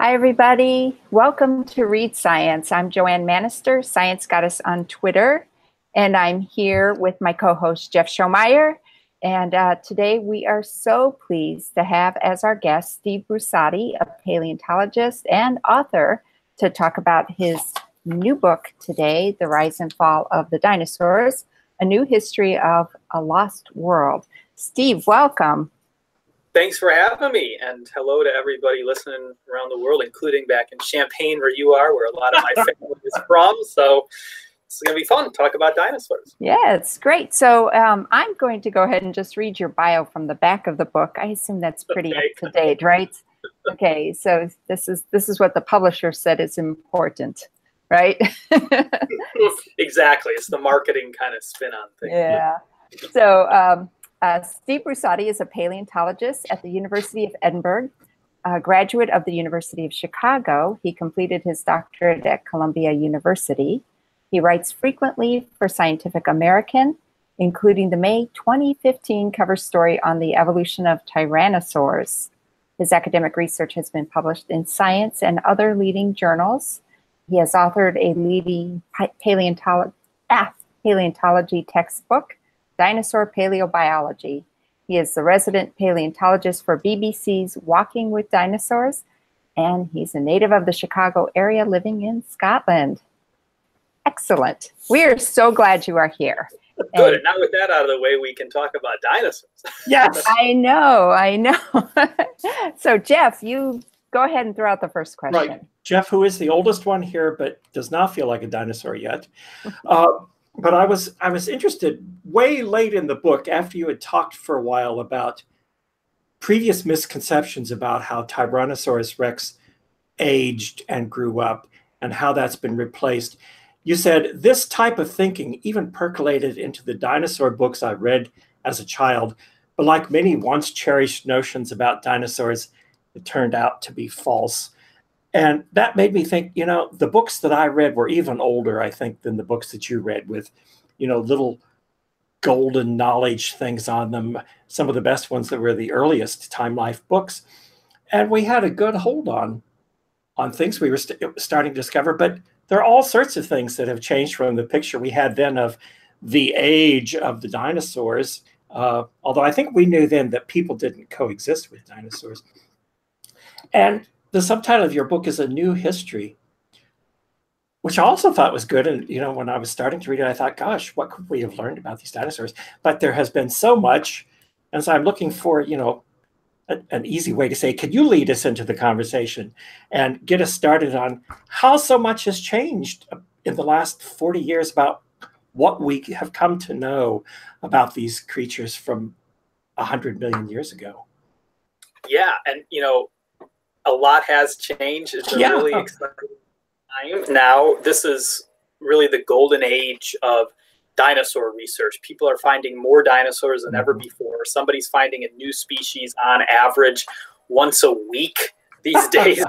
Hi, everybody. Welcome to Read Science. I'm Joanne Manaster, Science Goddess on Twitter, and I'm here with my co-host, Jeff Schomeyer. And today we are so pleased to have as our guest, Steve Brusatte, a paleontologist and author, to talk about his new book today, The Rise and Fall of the Dinosaurs, A New History of a Lost World. Steve, welcome. Thanks for having me, and hello to everybody listening around the world, including back in Champaign where you are, where a lot of my family is from. So it's going to be fun to talk about dinosaurs. Yeah, it's great. So I'm going to go ahead and just read your bio from the back of the book. I assume that's pretty up to date, right? Okay, so this is what the publisher said is important, right? Exactly. It's the marketing kind of spin on things. Yeah. So Steve Brusatte is a paleontologist at the University of Edinburgh, a graduate of the University of Chicago. He completed his doctorate at Columbia University. He writes frequently for Scientific American, including the May 2015 cover story on the evolution of tyrannosaurs. His academic research has been published in Science and other leading journals. He has authored a leading paleontology textbook, Dinosaur Paleobiology. He is the resident paleontologist for BBC's Walking with Dinosaurs, and he's a native of the Chicago area living in Scotland. Excellent. We are so glad you are here. Good. And now with that out of the way, we can talk about dinosaurs. Yes, I know. So, Jeff, you go ahead and throw out the first question. Right. Jeff, who is the oldest one here, but does not feel like a dinosaur yet. But I was interested way late in the book, after you had talked for a while about previous misconceptions about how Tyrannosaurus Rex aged and grew up and how that's been replaced. You said this type of thinking even percolated into the dinosaur books I read as a child, but like many once cherished notions about dinosaurs, it turned out to be false. And that made me think, the books that I read were even older, I think, than the books that you read with, little golden knowledge things on them. Some of the best ones that were the earliest Time Life books. And we had a good hold on things we were starting to discover. But there are all sorts of things that have changed from the picture we had then of the age of the dinosaurs. Although I think we knew then that people didn't coexist with dinosaurs. And the subtitle of your book is A New History, which I also thought was good. And, when I was starting to read it, I thought, gosh, what could we have learned about these dinosaurs? But there has been so much. And so I'm looking for, an easy way to say, could you lead us into the conversation and get us started on how so much has changed in the last 40 years about what we have come to know about these creatures from 100 million years ago? Yeah. And, a lot has changed. It's a really exciting time. Now, this is really the golden age of dinosaur research. People are finding more dinosaurs than ever before. Somebody's finding a new species on average once a week these days.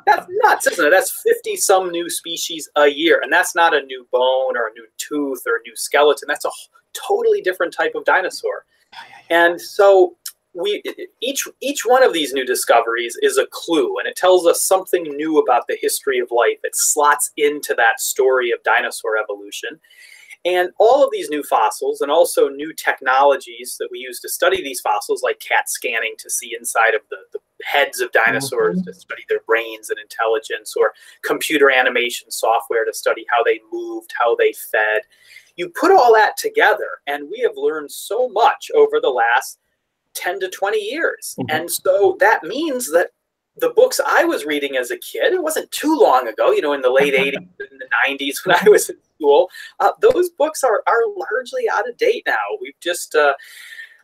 That's nuts, isn't it? That's 50-some new species a year. And that's not a new bone or a new tooth or a new skeleton. That's a totally different type of dinosaur. And so each one of these new discoveries is a clue, and it tells us something new about the history of life. It slots into that story of dinosaur evolution. And all of these new fossils and also new technologies that we use to study these fossils, like CAT scanning to see inside of the heads of dinosaurs, to study their brains and intelligence, or computer animation software to study how they moved, how they fed. You put all that together, and we have learned so much over the last 10 to 20 years. And so that means that the books I was reading as a kid, it wasn't too long ago, in the late 80s and the 90s when I was in school, those books are largely out of date now. We've just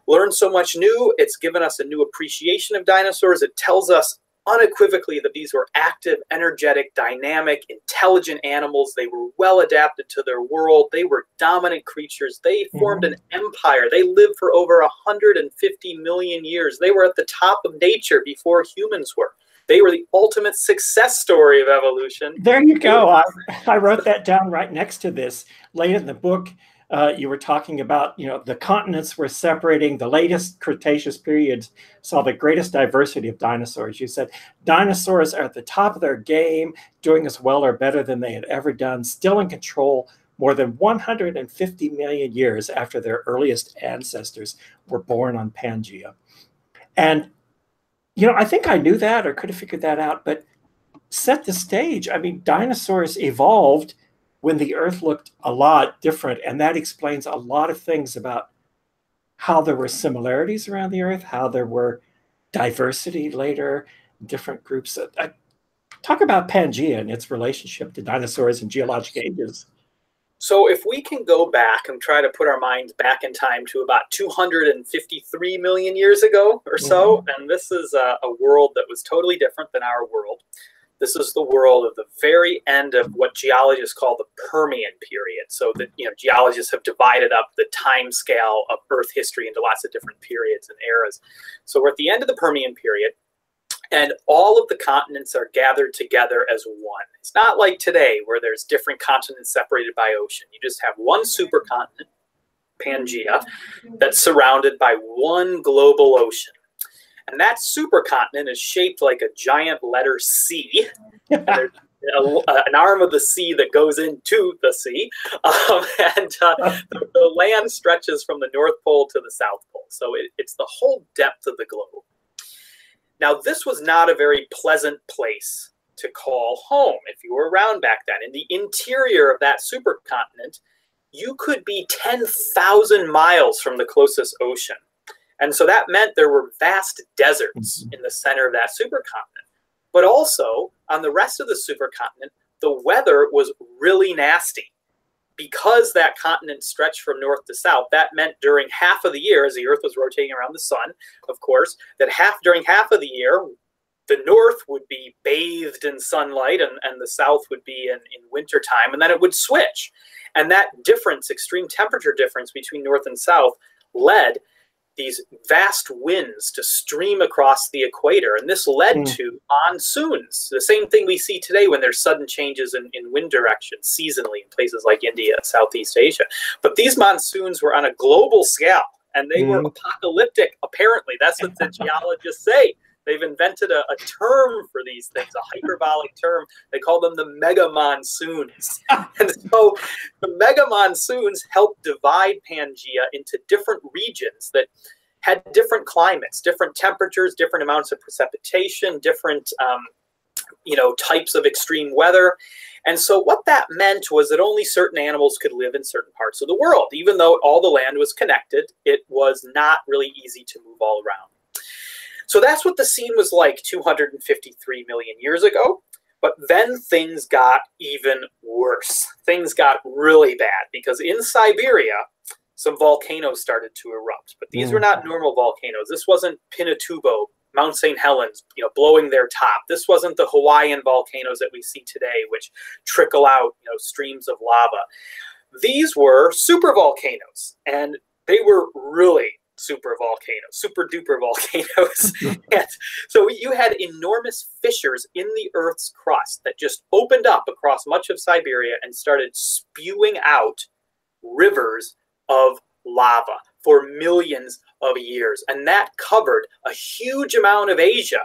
learned so much new. It's given us a new appreciation of dinosaurs. It tells us unequivocally that these were active, energetic, dynamic, intelligent animals. They were well adapted to their world. They were dominant creatures. They formed an empire. They lived for over 150 million years. They were at the top of nature before humans were. They were the ultimate success story of evolution. There you go. I wrote that down right next to this. Late in the book, you were talking about, the continents were separating. The latest Cretaceous period saw the greatest diversity of dinosaurs. You said dinosaurs are at the top of their game, doing as well or better than they had ever done, still in control more than 150 million years after their earliest ancestors were born on Pangaea. And, I think I knew that or could have figured that out, but set the stage. I mean, dinosaurs evolved when the Earth looked a lot different. And that explains a lot of things about how there were similarities around the Earth, how there were diversity later, different groups. Talk about Pangaea and its relationship to dinosaurs and geologic ages. So if we can go back and try to put our minds back in time to about 253 million years ago or so, and this is a world that was totally different than our world. This is the world of the very end of what geologists call the Permian period. So that, geologists have divided up the time scale of Earth history into lots of different periods and eras. So we're at the end of the Permian period, and all of the continents are gathered together as one. It's not like today where there's different continents separated by ocean. You just have one supercontinent, Pangaea, that's surrounded by one global ocean. And that supercontinent is shaped like a giant letter C. There's an arm of the sea that goes into the sea. The land stretches from the North Pole to the South Pole. So it's the whole depth of the globe. Now, this was not a very pleasant place to call home if you were around back then. In the interior of that supercontinent, you could be 10,000 miles from the closest ocean. And so that meant there were vast deserts in the center of that supercontinent. But also, on the rest of the supercontinent, the weather was really nasty. Because that continent stretched from north to south, that meant during half of the year, as the Earth was rotating around the sun, of course, that during half of the year, the north would be bathed in sunlight and the south would be in wintertime, and then it would switch. And that difference, extreme temperature difference between north and south, led these vast winds to stream across the equator. And this led to monsoons, the same thing we see today when there's sudden changes in wind direction seasonally in places like India, Southeast Asia. But these monsoons were on a global scale, and they were apocalyptic, apparently. That's what the geologists say. They've invented a term for these things, a hyperbolic term. They call them the mega monsoons. And so the mega monsoons helped divide Pangaea into different regions that had different climates, different temperatures, different amounts of precipitation, different types of extreme weather. And so what that meant was that only certain animals could live in certain parts of the world. Even though all the land was connected, it was not really easy to move all around. So that's what the scene was like 253 million years ago. But then things got even worse. Things got really bad because in Siberia, some volcanoes started to erupt. But these were not normal volcanoes. This wasn't Pinatubo, Mount St. Helens, blowing their top. This wasn't the Hawaiian volcanoes that we see today, which trickle out, streams of lava. These were super volcanoes, and they were really super duper volcanoes. And so you had enormous fissures in the Earth's crust that just opened up across much of Siberia and started spewing out rivers of lava for millions of years. And that covered a huge amount of Asia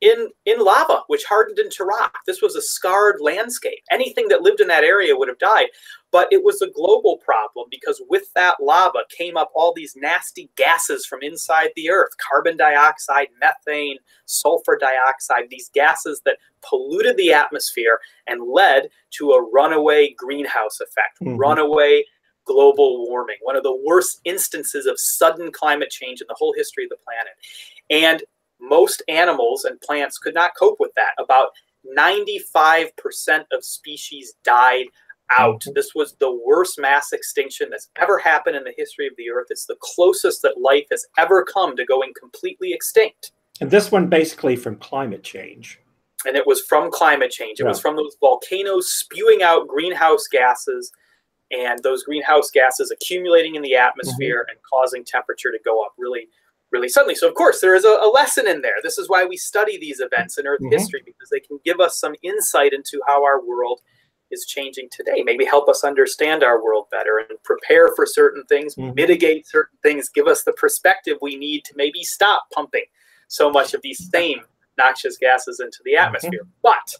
in lava, which hardened into rock. This was a scarred landscape. Anything that lived in that area would have died. But it was a global problem because with that lava came up all these nasty gases from inside the Earth, carbon dioxide, methane, sulfur dioxide, these gases that polluted the atmosphere and led to a runaway greenhouse effect, runaway global warming, one of the worst instances of sudden climate change in the whole history of the planet. And most animals and plants could not cope with that. About 95% of species died out. This was the worst mass extinction that's ever happened in the history of the Earth. It's the closest that life has ever come to going completely extinct. And this one basically from climate change. And it was from climate change. It was from those volcanoes spewing out greenhouse gases, and those greenhouse gases accumulating in the atmosphere and causing temperature to go up really, really suddenly. So, of course, there is a lesson in there. This is why we study these events in Earth history, because they can give us some insight into how our world is changing today. Maybe help us understand our world better and prepare for certain things, mitigate certain things, give us the perspective we need to maybe stop pumping so much of these same noxious gases into the atmosphere. But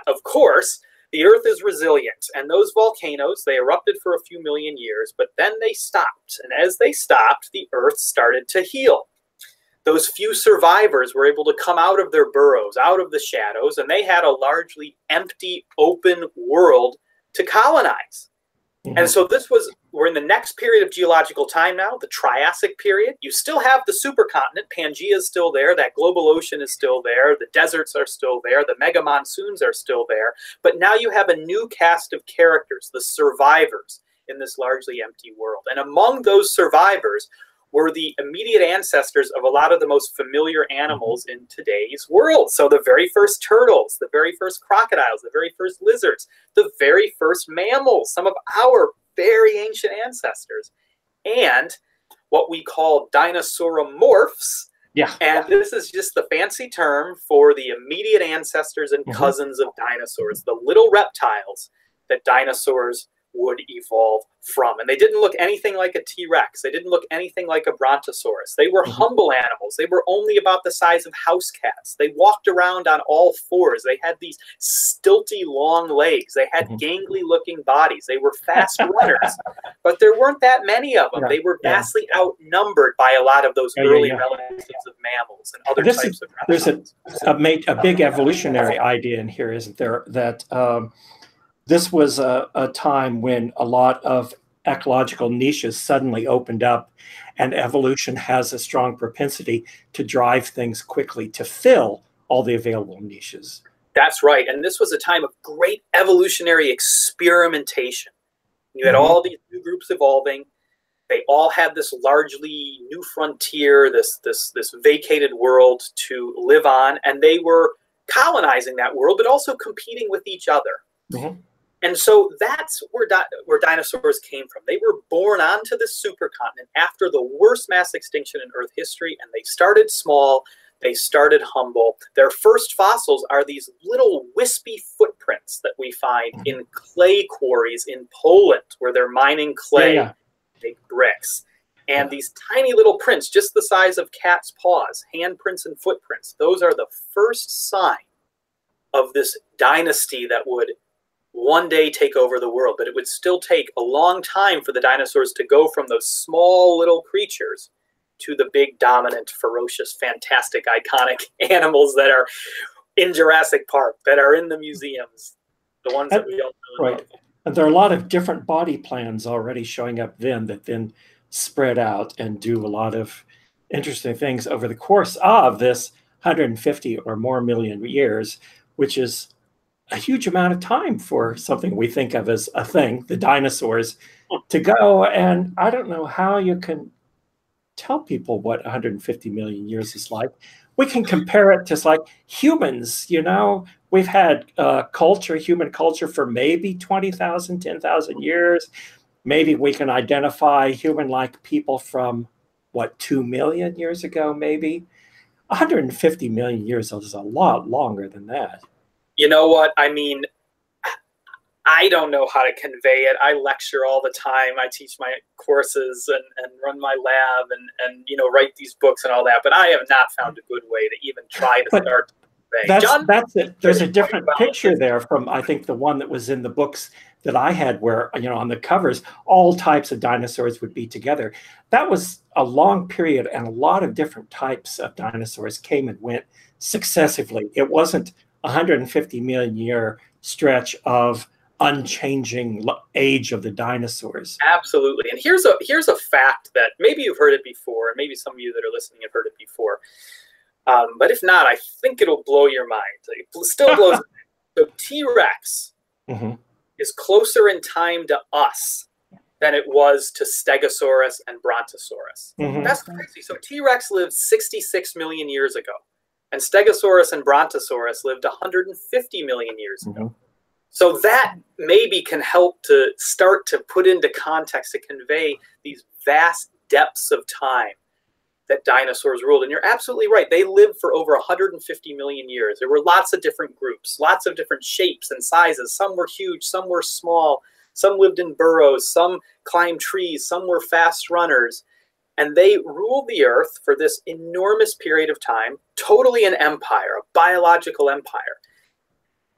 of course, the Earth is resilient, and those volcanoes, they erupted for a few million years, but then they stopped. And as they stopped, the Earth started to heal. Those few survivors were able to come out of their burrows, out of the shadows, and they had a largely empty, open world to colonize. And so we're in the next period of geological time now, the Triassic period. You still have the supercontinent, Pangea is still there, that global ocean is still there, the deserts are still there, the mega monsoons are still there, but now you have a new cast of characters, the survivors in this largely empty world. And among those survivors were the immediate ancestors of a lot of the most familiar animals in today's world. So the very first turtles, the very first crocodiles, the very first lizards, the very first mammals, some of our very ancient ancestors, and what we call dinosauromorphs. Yeah. And this is just the fancy term for the immediate ancestors and cousins of dinosaurs, the little reptiles that dinosaurs would evolve from. And they didn't look anything like a T-Rex. They didn't look anything like a Brontosaurus. They were humble animals. They were only about the size of house cats. They walked around on all fours. They had these stilty long legs. They had gangly looking bodies. They were fast runners, but there weren't that many of them. They were vastly outnumbered by a lot of those early relatives of mammals and other types of reptiles. There's a big evolutionary idea in here, isn't there? That this was a time when a lot of ecological niches suddenly opened up, and evolution has a strong propensity to drive things quickly to fill all the available niches. That's right. And this was a time of great evolutionary experimentation. You had all these new groups evolving. They all had this largely new frontier, this vacated world to live on, and they were colonizing that world, but also competing with each other. And so that's where dinosaurs came from. They were born onto this supercontinent after the worst mass extinction in Earth history, and they started small, they started humble. Their first fossils are these little wispy footprints that we find in clay quarries in Poland, where they're mining clay to make bricks. And these tiny little prints, just the size of cat's paws, handprints and footprints, those are the first sign of this dynasty that would one day take over the world. But it would still take a long time for the dinosaurs to go from those small little creatures to the big, dominant, ferocious, fantastic, iconic animals that are in Jurassic Park, that are in the museums, the ones that we don't know. Right. And there are a lot of different body plans already showing up then that then spread out and do a lot of interesting things over the course of this 150 or more million years, which is a huge amount of time for something we think of as a thing, the dinosaurs, to go. And I don't know how you can tell people what 150 million years is like. We can compare it to like humans, you know, we've had human culture for maybe 20,000, 10,000 years. Maybe we can identify human-like people from, what, 2 million years ago, maybe? 150 million years is a lot longer than that. You know what? I mean, I don't know how to convey it. I lecture all the time. I teach my courses and run my lab and you know, write these books and all that. But I have not found a good way to even try to start to convey. That's it. There's a different picture there from, I think, the one that was in the books that I had where, you know, on the covers, all types of dinosaurs would be together. That was a long period, and a lot of different types of dinosaurs came and went successively. It wasn't 150 million year stretch of unchanging age of the dinosaurs. Absolutely. And here's a fact that maybe you've heard it before, and maybe some of you that are listening have heard it before. But if not, I think it'll blow your mind. It still blows. So T-Rex is closer in time to us than it was to Stegosaurus and Brontosaurus. That's crazy. So T-Rex lived 66 million years ago, and Stegosaurus and Brontosaurus lived 150 million years ago. So that maybe can help to start to put into context, to convey these vast depths of time that dinosaurs ruled. And you're absolutely right. They lived for over 150 million years. There were lots of different groups, lots of different shapes and sizes. Some were huge, some were small, some lived in burrows, some climbed trees, some were fast runners. And they ruled the earth for this enormous period of time, totally an empire, a biological empire.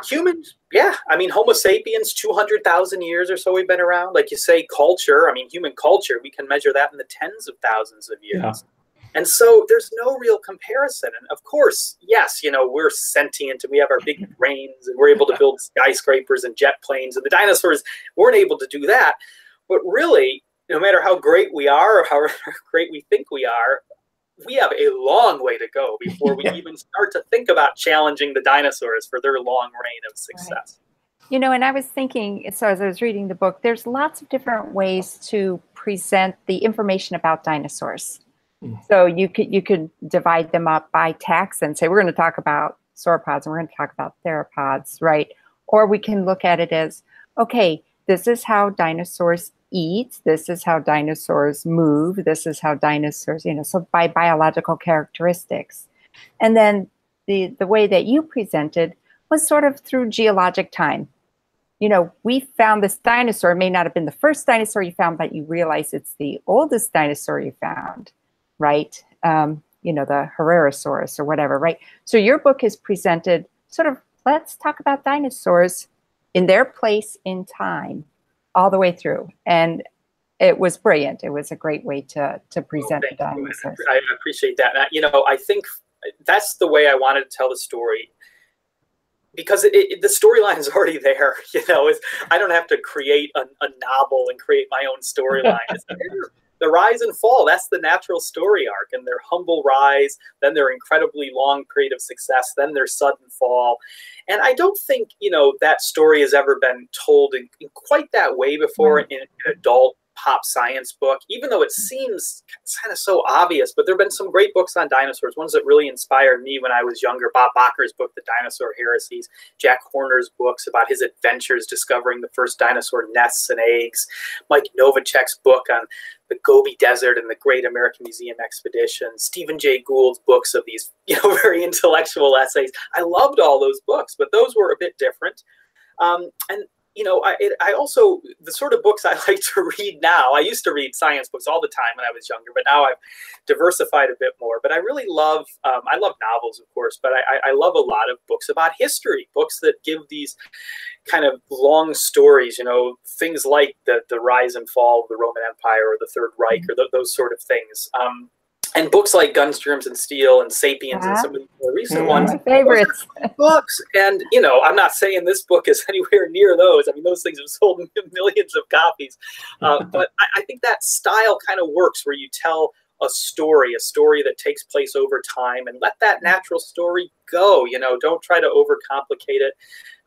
Humans, yeah, I mean, Homo sapiens, 200,000 years or so we've been around. Like you say, culture, I mean, human culture, we can measure that in the tens of thousands of years. Yeah. And so there's no real comparison. And of course, yes, you know, we're sentient and we have our big brains and we're able to build skyscrapers and jet planes. And the dinosaurs weren't able to do that. But really, no matter how great we are or how great we think we are, we have a long way to go before we even start to think about challenging the dinosaurs for their long reign of success. Right. You know, and I was thinking, so as I was reading the book, there's lots of different ways to present the information about dinosaurs. So you could divide them up by taxa and say, we're going to talk about sauropods and we're going to talk about theropods, right? Or we can look at it as, okay, this is how dinosaurs eat, this is how dinosaurs move, this is how dinosaurs, you know, so by biological characteristics. And then the way that you presented was sort of through geologic time. You know, we found this dinosaur, it may not have been the first dinosaur you found, but you realize it's the oldest dinosaur you found, right? You know, the Herrerasaurus or whatever, right? So your book is presented sort of, let's talk about dinosaurs in their place in time all the way through. And it was brilliant. It was a great way to present the dinosaurs. I appreciate that. You know, I think that's the way I wanted to tell the story, because the storyline is already there. You know, I don't have to create a novel and create my own storyline. It's the rise and fall. That's the natural story arc, and their humble rise, then their incredibly long period of success, then their sudden fall. And I don't think, you know, that story has ever been told in quite that way before in an adult pop science book, even though it seems kind of so obvious. But there have been some great books on dinosaurs, ones that really inspired me when I was younger. Bob Bacher's book, The Dinosaur Heresies, Jack Horner's books about his adventures discovering the first dinosaur nests and eggs, Mike Novacek's book on the Gobi Desert and the Great American Museum Expedition, Stephen Jay Gould's books of these, you know, very intellectual essays. I loved all those books, but those were a bit different. And you know, I also, the sort of books I like to read now, I used to read science books all the time when I was younger, but now I've diversified a bit more. But I really love, I love novels, of course, but I love a lot of books about history, books that give these kind of long stories, you know, things like the rise and fall of the Roman Empire or the Third Reich or those sort of things. And books like Guns, Germs, and Steel and Sapiens and some of the more recent ones. My favorites. Books. And, you know, I'm not saying this book is anywhere near those. I mean, those things have sold millions of copies. But I think that style kind of works, where you tell a story that takes place over time, and let that natural story go. You know, don't try to overcomplicate it,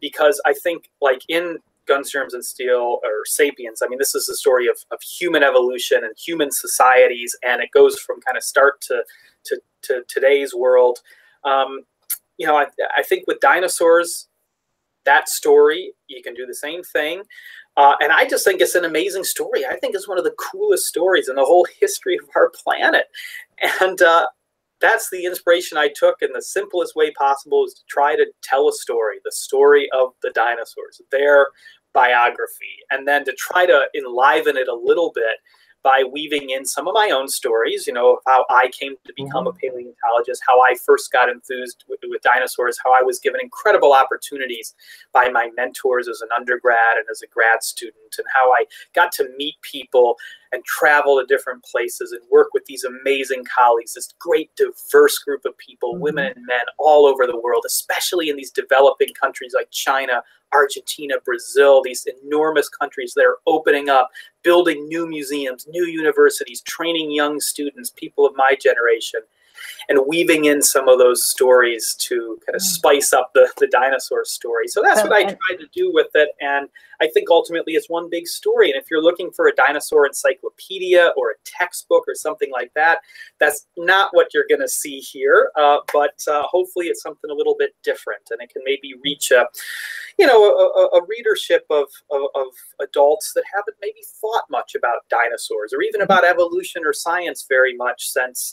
because I think, like in Guns, Germs, and Steel or Sapiens, I mean, this is the story of human evolution and human societies, and it goes from kind of start to today's world. You know, I think with dinosaurs, that story, you can do the same thing. And I just think it's an amazing story. I think it's one of the coolest stories in the whole history of our planet. And that's the inspiration I took in the simplest way possible, is to try to tell a story, the story of the dinosaurs, their biography, and then to try to enliven it a little bit by weaving in some of my own stories, you know, how I came to become a paleontologist, how I first got enthused with dinosaurs, how I was given incredible opportunities by my mentors as an undergrad and as a grad student, and how I got to meet people and travel to different places and work with these amazing colleagues, this great diverse group of people, women and men all over the world, especially in these developing countries like China, Argentina, Brazil, these enormous countries that are opening up, building new museums, new universities, training young students, people of my generation. and weaving in some of those stories to kind of spice up the dinosaur story. So that's what I tried to do with it. And I think ultimately it's one big story. And if you're looking for a dinosaur encyclopedia or a textbook or something like that, that's not what you're going to see here. But hopefully it's something a little bit different, and it can maybe reach a readership of adults that haven't maybe thought much about dinosaurs or even about evolution or science very much since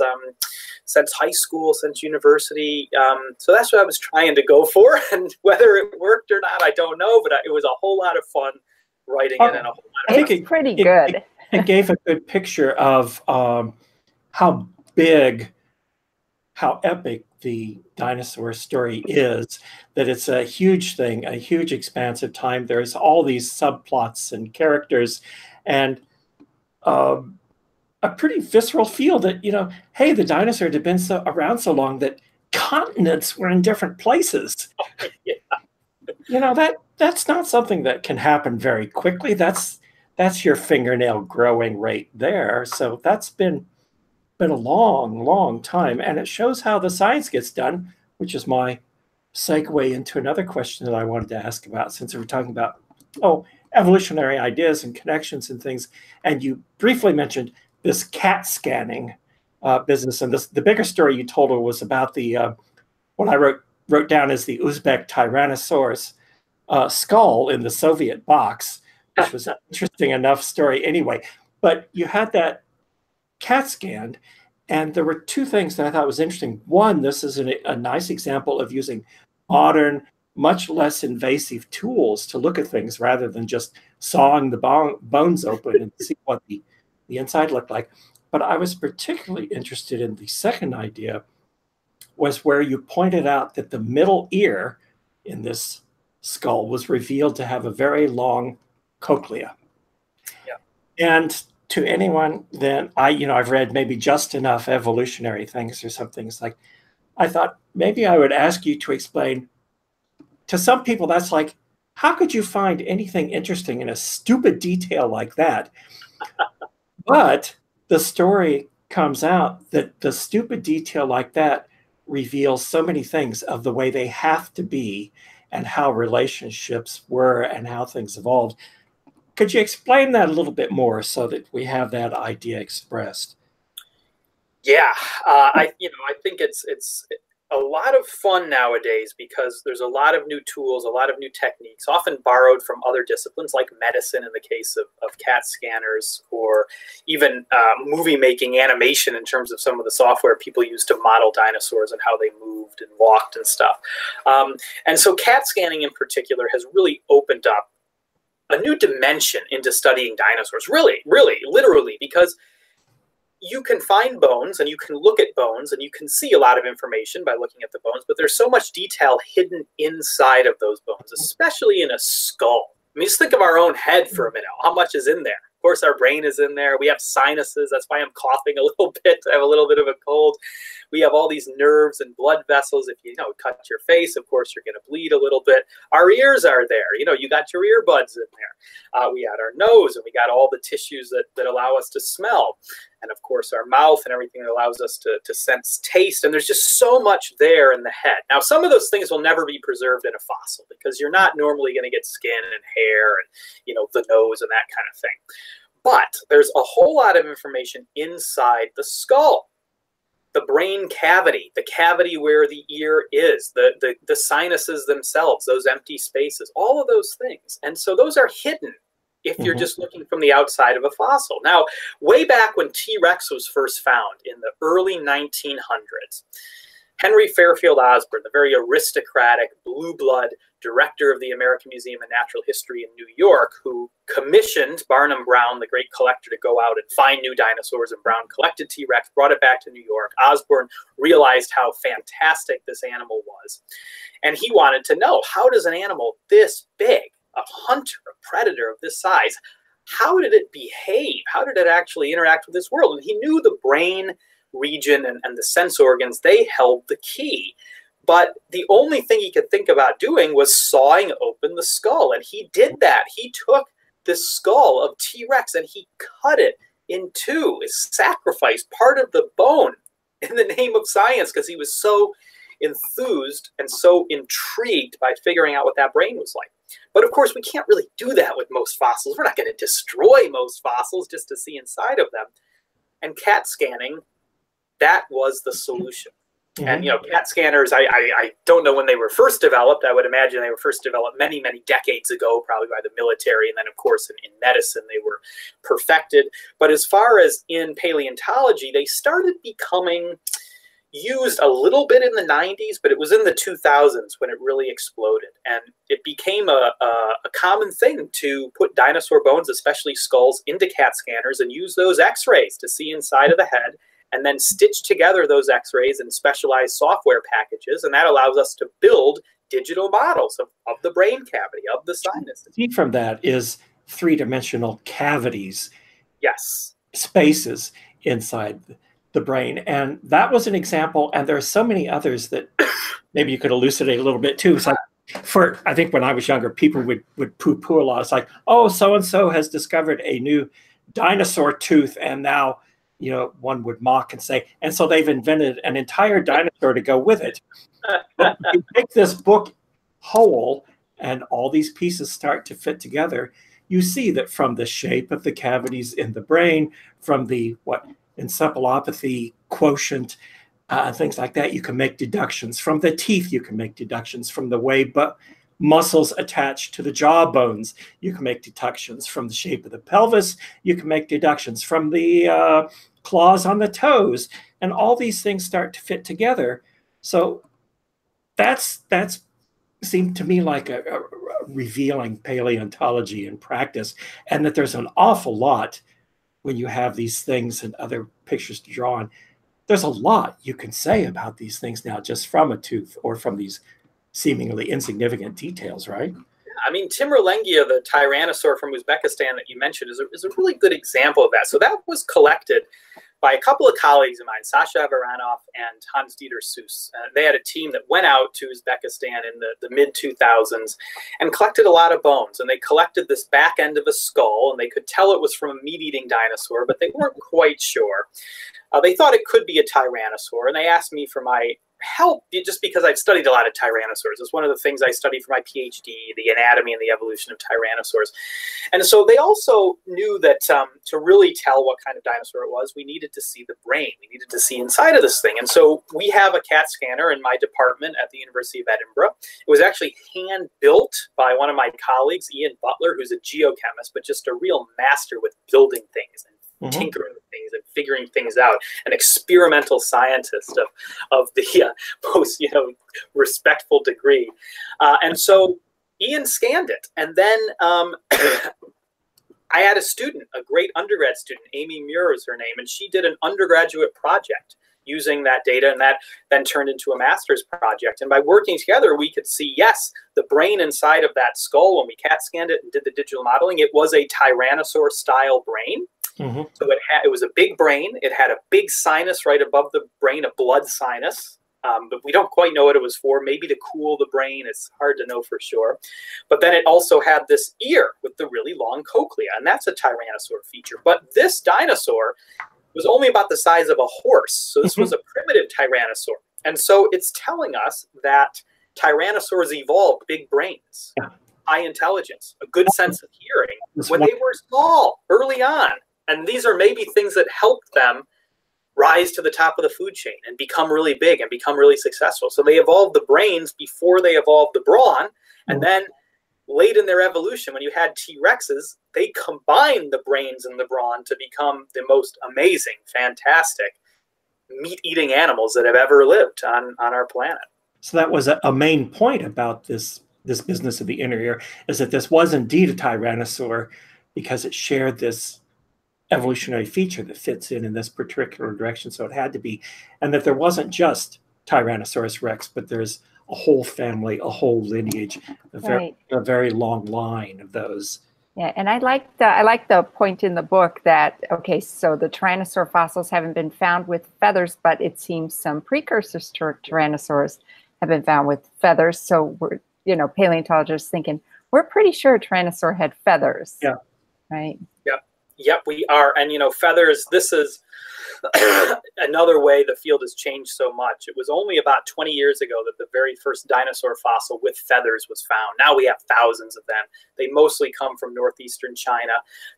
high school, since university. So that's what I was trying to go for, and whether it worked or not, I don't know, but it was a whole lot of fun writing it, and a whole lot of it's pretty good. It gave a good picture of how big, how epic the dinosaur story is, that it's a huge thing, a huge expanse of time. There's all these subplots and characters, and a pretty visceral feel that, hey, the dinosaur had been around so long that continents were in different places. Yeah. That's not something that can happen very quickly. That's your fingernail growing rate there. So that's been a long, long time, and it shows how the science gets done, which is my segue into another question that I wanted to ask about, since we're talking about evolutionary ideas and connections and things. And you briefly mentioned this CAT scanning business, and the bigger story you told was about the what I wrote down as the Uzbek Tyrannosaurus skull in the Soviet box, which was an interesting enough story anyway. But you had that CAT scanned, and there were two things that I thought was interesting. One, this is a nice example of using modern, much less invasive tools to look at things rather than just sawing the bones open and see what the inside looked like. But I was particularly interested in the second idea, was where you pointed out that the middle ear in this skull was revealed to have a very long cochlea. Yeah. And to anyone that I've read maybe just enough evolutionary things or some things, like, I thought maybe I would ask you to explain. To some people, that's like, how could you find anything interesting in a stupid detail like that? But the story comes out that the stupid detail like that reveals so many things of the way they have to be and how relationships were and how things evolved. Could you explain that a little bit more so that we have that idea expressed? Yeah, I think it's a lot of fun nowadays because there's a lot of new tools, a lot of new techniques, often borrowed from other disciplines like medicine in the case of CAT scanners, or even movie making, animation, in terms of some of the software people use to model dinosaurs and how they moved and walked and stuff. And so CAT scanning in particular has really opened up a new dimension into studying dinosaurs, really, literally, because you can find bones and you can look at bones and you can see a lot of information by looking at the bones, but there's so much detail hidden inside of those bones, especially in a skull. I mean, just think of our own head for a minute. How much is in there? Of course, our brain is in there. We have sinuses. That's why I'm coughing a little bit. I have a little bit of a cold. We have all these nerves and blood vessels. If you cut your face, of course, you're going to bleed a little bit. Our ears are there. You got your earbuds in there. We got our nose, and we got all the tissues that allow us to smell. And of course, our mouth and everything that allows us to sense taste. And there's just so much there in the head. Now, some of those things will never be preserved in a fossil because you're not normally going to get skin and hair and, the nose and that kind of thing. But there's a whole lot of information inside the skull. The brain cavity, the cavity where the ear is, the sinuses themselves, those empty spaces, all of those things. And so those are hidden if you're just looking from the outside of a fossil. Now, way back when T-Rex was first found in the early 1900s, Henry Fairfield Osborn, the very aristocratic blue blood director of the American Museum of Natural History in New York, who commissioned Barnum Brown, the great collector, to go out and find new dinosaurs, and Brown collected T-Rex, brought it back to New York. Osborn realized how fantastic this animal was, and he wanted to know, how does an animal this big, a hunter, a predator of this size, how did it behave? How did it actually interact with this world? And he knew the brain region and the sense organs, they held the key. But the only thing he could think about doing was sawing open the skull. And he did that. He took the skull of T-Rex and he cut it in two, sacrificed part of the bone. in the name of science, because he was so enthused and so intrigued by figuring out what that brain was like. But of course, we can't really do that with most fossils. We're not going to destroy most fossils just to see inside of them. And CAT scanning, that was the solution. Mm-hmm. And, you know, CAT scanners, I don't know when they were first developed. I would imagine they were first developed many, many decades ago, probably by the military. And then, of course, in medicine, they were perfected. But as far as in paleontology, they started becoming used a little bit in the 90s, but it was in the 2000s when it really exploded. And it became a common thing to put dinosaur bones, especially skulls, into CAT scanners and use those x-rays to see inside of the head, and then stitch together those x-rays in specialized software packages. And that allows us to build digital models of the brain cavity, of the sinus. Key from that is three-dimensional cavities. Yes. Spaces inside the brain. And that was an example. And there are so many others that maybe you could elucidate a little bit too. It's like, I think when I was younger, people would poo-poo a lot. It's like, oh, so-and-so has discovered a new dinosaur tooth, and now, you know, one would mock and say, and so they've invented an entire dinosaur to go with it. But you take this book whole and all these pieces start to fit together, you see that from the shape of the cavities in the brain, from the encephalopathy quotient, things like that, you can make deductions. From the teeth, you can make deductions. From the way muscles attached to the jaw bones, you can make deductions. From the shape of the pelvis, you can make deductions. From the claws on the toes, and all these things start to fit together. So that's seemed to me like a revealing paleontology in practice, and that there's an awful lot when you have these things and other pictures to draw on. There's a lot you can say about these things now just from a tooth or from these seemingly insignificant details, right? I mean, Timurlengia, the tyrannosaur from Uzbekistan that you mentioned, is a really good example of that. So that was collected by a couple of colleagues of mine, Sasha Avaranov and Hans-Dieter Seuss. They had a team that went out to Uzbekistan in the mid-2000s and collected a lot of bones. And they collected this back end of a skull, and they could tell it was from a meat-eating dinosaur, but they weren't quite sure. They thought it could be a tyrannosaur, and they asked me for my help just because I've studied a lot of tyrannosaurs. It's one of the things I studied for my PhD, the anatomy and the evolution of tyrannosaurs. And so they also knew that to really tell what kind of dinosaur it was, we needed to see the brain. We needed to see inside of this thing. And so we have a CAT scanner in my department at the University of Edinburgh. It was actually hand-built by one of my colleagues, Ian Butler, who's a geochemist, but just a real master with building things and tinkering with things and figuring things out, an experimental scientist of the most respectful degree. And so Ian scanned it, and then I had a student, a great undergrad student, Amy Muir is her name, and she did an undergraduate project using that data, and that then turned into a master's project. And by working together, we could see, yes, the brain inside of that skull, when we CAT scanned it and did the digital modeling, it was a tyrannosaur-style brain. So it was a big brain. It had a big sinus right above the brain, a blood sinus. But we don't quite know what it was for. Maybe to cool the brain. It's hard to know for sure. But then it also had this ear with the really long cochlea, and that's a tyrannosaur feature. But this dinosaur was only about the size of a horse. So this was a primitive tyrannosaur. And so it's telling us that tyrannosaurs evolved big brains, high intelligence, a good sense of hearing when they were small, early on. And these are maybe things that helped them rise to the top of the food chain and become really big and become really successful. So they evolved the brains before they evolved the brawn. And then late in their evolution, when you had T-Rexes, they combined the brains and the brawn to become the most amazing, fantastic meat-eating animals that have ever lived on our planet. So that was a main point about this business of the inner ear, is that this was indeed a tyrannosaur because it shared this evolutionary feature that fits in this particular direction. So it had to be, and that there wasn't just Tyrannosaurus Rex, but there's a whole family, a whole lineage, a very long line of those. Yeah, and I like the point in the book that, okay, so the Tyrannosaur fossils haven't been found with feathers, but it seems some precursors to Tyrannosaurs have been found with feathers. So we're, paleontologists thinking, we're pretty sure Tyrannosaur had feathers. Yeah. Right. Yep, we are. And, feathers, this is another way the field has changed so much. It was only about 20 years ago that the very first dinosaur fossil with feathers was found. Now we have thousands of them. They mostly come from northeastern China.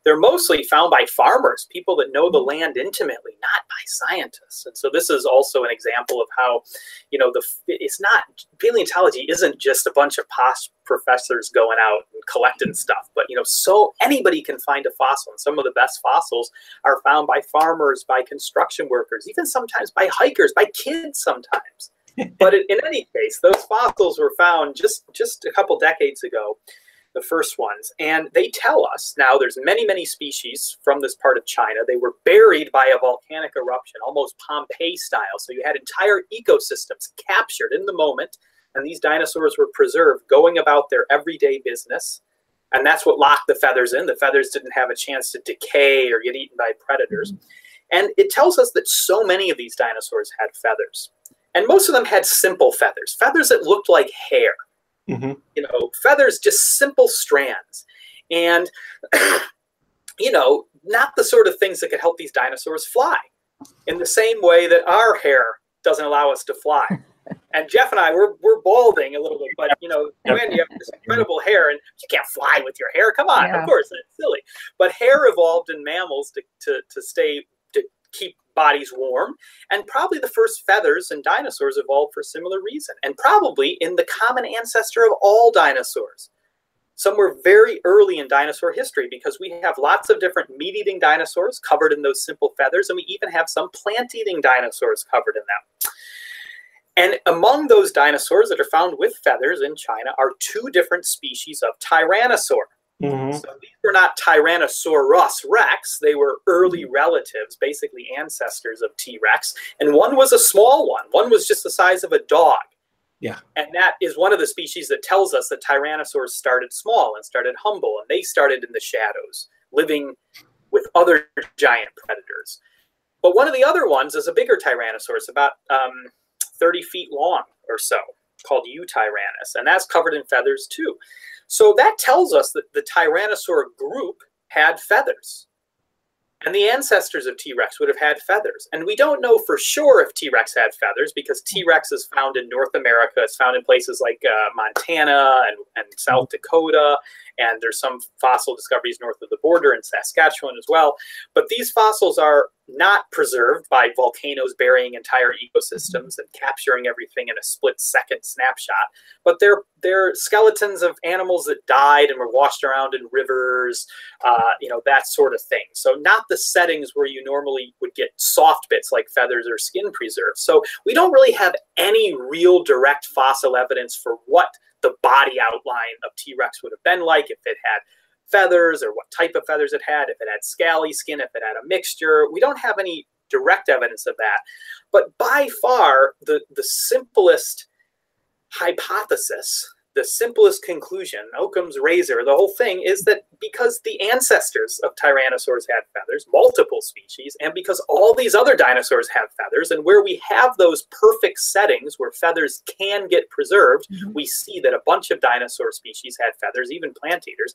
They're mostly found by farmers, people that know the land intimately, not by scientists. And so this is also an example of how, you know, it's not, paleontology isn't just a bunch of posh professors going out and collecting stuff, but, you know, so anybody can find a fossil. And some of the best fossils are found by farmers, by construction workers, even sometimes by hikers, by kids sometimes. But in any case, those fossils were found just a couple decades ago, the first ones. And they tell us now there's many species from this part of China. They were buried by a volcanic eruption, almost Pompeii style. So you had entire ecosystems captured in the moment. And these dinosaurs were preserved, going about their everyday business. And that's what locked the feathers in. The feathers didn't have a chance to decay or get eaten by predators. And it tells us that so many of these dinosaurs had feathers. And most of them had simple feathers, feathers that looked like hair. You know, feathers, just simple strands. And, you know, not the sort of things that could help these dinosaurs fly in the same way that our hair doesn't allow us to fly. And Jeff and I, we're balding a little bit, but, you know, Joanne, you have this incredible hair, and you can't fly with your hair. Come on, of course, it's silly. But hair evolved in mammals to keep bodies warm, and probably the first feathers in dinosaurs evolved for a similar reason, and probably in the common ancestor of all dinosaurs. Somewhere very early in dinosaur history, because we have lots of different meat-eating dinosaurs covered in those simple feathers, and we even have some plant-eating dinosaurs covered in them. And among those dinosaurs that are found with feathers in China are two different species of tyrannosaur. So these were not Tyrannosaurus rex. They were early relatives, basically ancestors of T-Rex. And one was a small one. One was just the size of a dog. And that is one of the species that tells us that tyrannosaurs started small and started humble. And they started in the shadows, living with other giant predators. But one of the other ones is a bigger tyrannosaurus, about 30 feet long or so, called Eutyrannus. And that's covered in feathers too. So that tells us that the tyrannosaur group had feathers. And the ancestors of T-Rex would have had feathers. And we don't know for sure if T-Rex had feathers, because T-Rex is found in North America. It's found in places like Montana and South Dakota. And there's some fossil discoveries north of the border in Saskatchewan as well. But these fossils are not preserved by volcanoes burying entire ecosystems and capturing everything in a split-second snapshot. But they're skeletons of animals that died and were washed around in rivers, you know, that sort of thing. So not the settings where you normally would get soft bits like feathers or skin preserved. So we don't really have any real direct fossil evidence for what the body outline of T-Rex would have been like, if it had feathers or what type of feathers it had, if it had scaly skin, if it had a mixture. We don't have any direct evidence of that. But by far, the simplest hypothesis, the simplest conclusion, Occam's razor, the whole thing is that because the ancestors of tyrannosaurs had feathers, multiple species, and because all these other dinosaurs have feathers, and where we have those perfect settings where feathers can get preserved, we see that a bunch of dinosaur species had feathers, even plant eaters.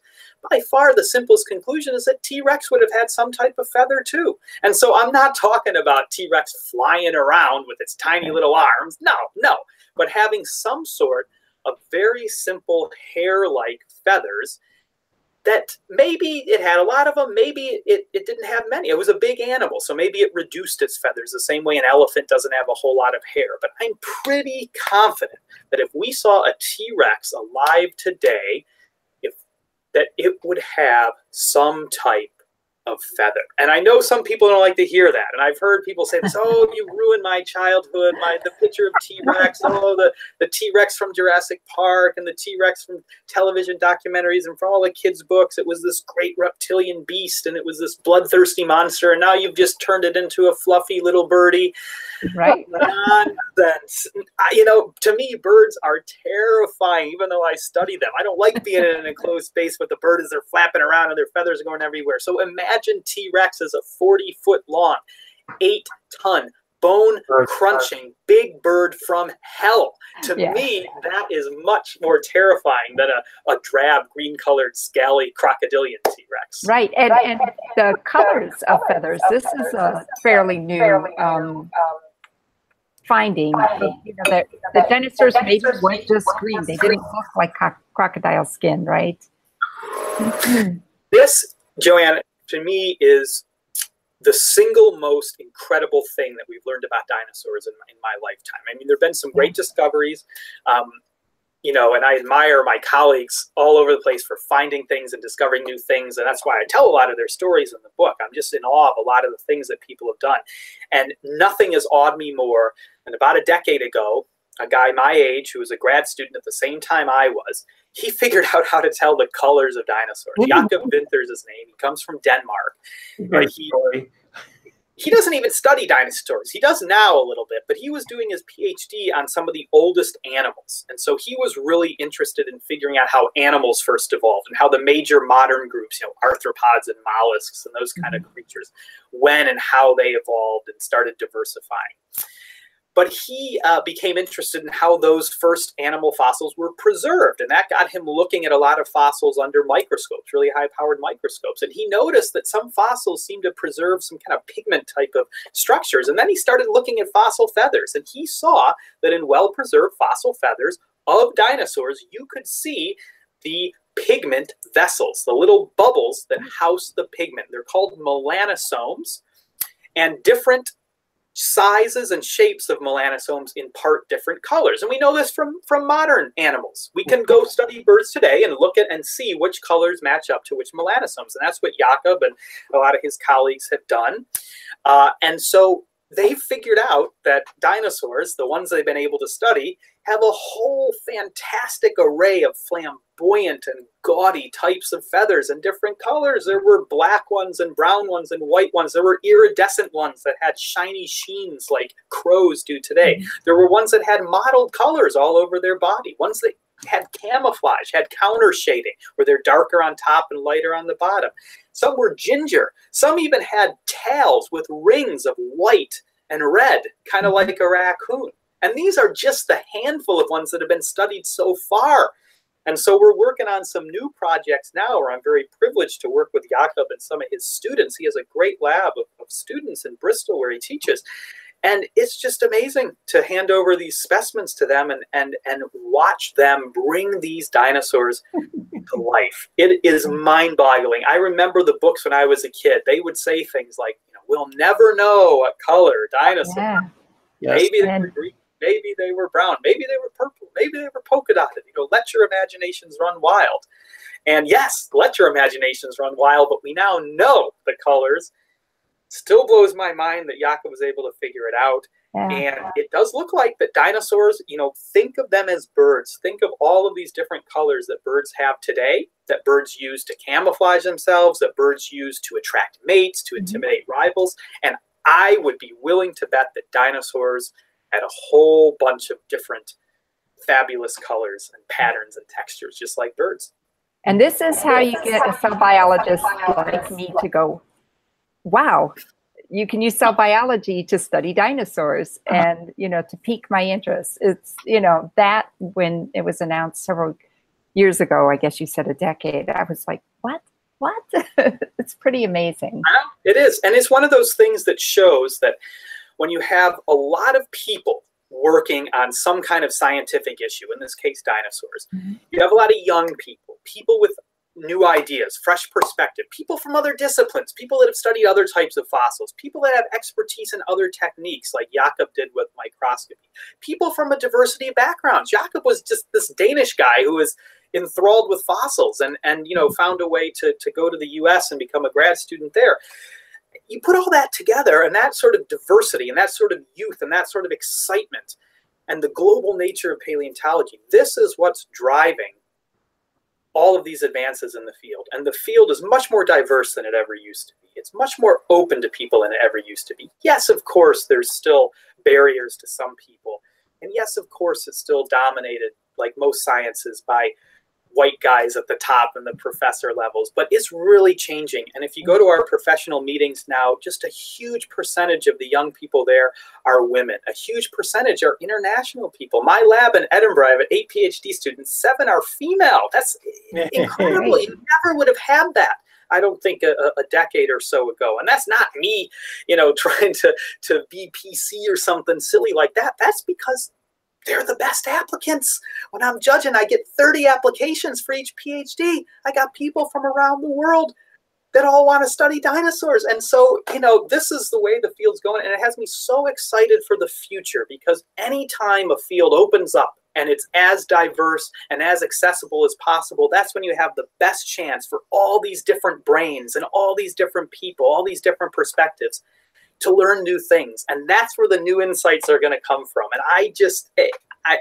By far, the simplest conclusion is that T-Rex would have had some type of feather too. And so I'm not talking about T-Rex flying around with its tiny little arms. No. But having some sort of very simple hair-like feathers that maybe it had a lot of them, maybe it didn't have many. It was a big animal, so maybe it reduced its feathers the same way an elephant doesn't have a whole lot of hair. But I'm pretty confident that if we saw a T-Rex alive today, that it would have some type of feather. And I know some people don't like to hear that. And I've heard people say this, oh, you ruined my childhood, the picture of T-Rex, oh, the T-Rex from Jurassic Park and the T-Rex from television documentaries and from all the kids' books. It was this great reptilian beast and it was this bloodthirsty monster. And now you've just turned it into a fluffy little birdie. Right. Nonsense. You know, to me, birds are terrifying, even though I study them. I don't like being in an enclosed space with the birds. They're flapping around and their feathers are going everywhere. So imagine T-Rex as a 40-foot long, 8-ton bone-crunching big bird from hell. To me, that is much more terrifying than a drab, green-colored, scally crocodilian T-Rex. Right, and the colors of feathers, this is a fairly new finding. You know, the dinosaurs maybe weren't just green. They didn't look like crocodile skin, right? This, Joanne, to me is the single most incredible thing that we've learned about dinosaurs in my lifetime. I mean, there have been some great discoveries, you know, and I admire my colleagues all over the place for finding things and discovering new things. And that's why I tell a lot of their stories in the book. I'm just in awe of a lot of the things that people have done. And nothing has awed me more than about a decade ago, a guy my age who was a grad student at the same time I was, he figured out how to tell the colors of dinosaurs. Jakob Winther is his name. He comes from Denmark. And he doesn't even study dinosaurs. He does now a little bit, but he was doing his PhD on some of the oldest animals. And so he was really interested in figuring out how animals first evolved and how the major modern groups, you know, arthropods and mollusks and those kind of creatures, when and how they evolved and started diversifying. But he became interested in how those first animal fossils were preserved. And that got him looking at a lot of fossils under microscopes, really high-powered microscopes. And he noticed that some fossils seemed to preserve some kind of pigment type of structures. And then he started looking at fossil feathers. And he saw that in well-preserved fossil feathers of dinosaurs, you could see the pigment vessels, the little bubbles that house the pigment. They're called melanosomes. And different sizes and shapes of melanosomes impart different colors. And we know this from modern animals. We can go study birds today and look at and see which colors match up to which melanosomes. And that's what Jakob and a lot of his colleagues have done. And so they figured out that dinosaurs, the ones they've been able to study, have a whole fantastic array of flamboyant and gaudy types of feathers and different colors. There were black ones and brown ones and white ones. There were iridescent ones that had shiny sheens like crows do today. There were ones that had mottled colors all over their body. Ones that had camouflage, had counter shading, where they're darker on top and lighter on the bottom. Some were ginger. Some even had tails with rings of white and red, kind of like a raccoon. And these are just the handful of ones that have been studied so far. And so we're working on some new projects now where I'm very privileged to work with Jakob and some of his students. He has a great lab of students in Bristol where he teaches. And it's just amazing to hand over these specimens to them and watch them bring these dinosaurs to life. It is mind-boggling. I remember the books when I was a kid. They would say things like, you know, we'll never know what color dinosaurs. Yeah. Yes. Maybe they were green. Maybe they were brown. Maybe they were purple. Maybe they were polka dotted. You know, let your imaginations run wild. And yes, let your imaginations run wild. But we now know the colors. Still blows my mind that Jakob was able to figure it out. Yeah. And it does look like that dinosaurs, you know, think of them as birds. Think of all of these different colors that birds have today, that birds use to camouflage themselves, that birds use to attract mates, to intimidate rivals. And I would be willing to bet that dinosaurs had a whole bunch of different fabulous colors and patterns and textures, just like birds. And this is how you get a cell biologist like me to go, wow, you can use cell biology to study dinosaurs and, you know, to pique my interest. It's, you know, that when it was announced several years ago, I guess you said a decade, I was like, what? It's pretty amazing. It is. And it's one of those things that shows that when you have a lot of people working on some kind of scientific issue, in this case, dinosaurs, you have a lot of young people, people with new ideas, fresh perspective, people from other disciplines, people that have studied other types of fossils, people that have expertise in other techniques like Jakob did with microscopy, people from a diversity of backgrounds. Jakob was just this Danish guy who was enthralled with fossils and you know, found a way to go to the US and become a grad student there. You put all that together and that sort of diversity and that sort of youth and that sort of excitement and the global nature of paleontology, this is what's driving all of these advances in the field. And the field is much more diverse than it ever used to be. It's much more open to people than it ever used to be. Yes, of course, there's still barriers to some people. And yes, of course, it's still dominated, like most sciences, by white guys at the top and the professor levels, but it's really changing. And if you go to our professional meetings now, just a huge percentage of the young people there are women. A huge percentage are international people. My lab in Edinburgh, I have 8 PhD students, 7 are female. That's incredible. You never would have had that, I don't think, a decade or so ago. And that's not me, you know, trying to be PC or something silly like that. That's because they're the best applicants. When I'm judging, I get 30 applications for each PhD. I got people from around the world that all want to study dinosaurs. And so, you know, this is the way the field's going. And it has me so excited for the future, because anytime a field opens up and it's as diverse and as accessible as possible, that's when you have the best chance for all these different brains and all these different people, all these different perspectives to learn new things. And that's where the new insights are going to come from. And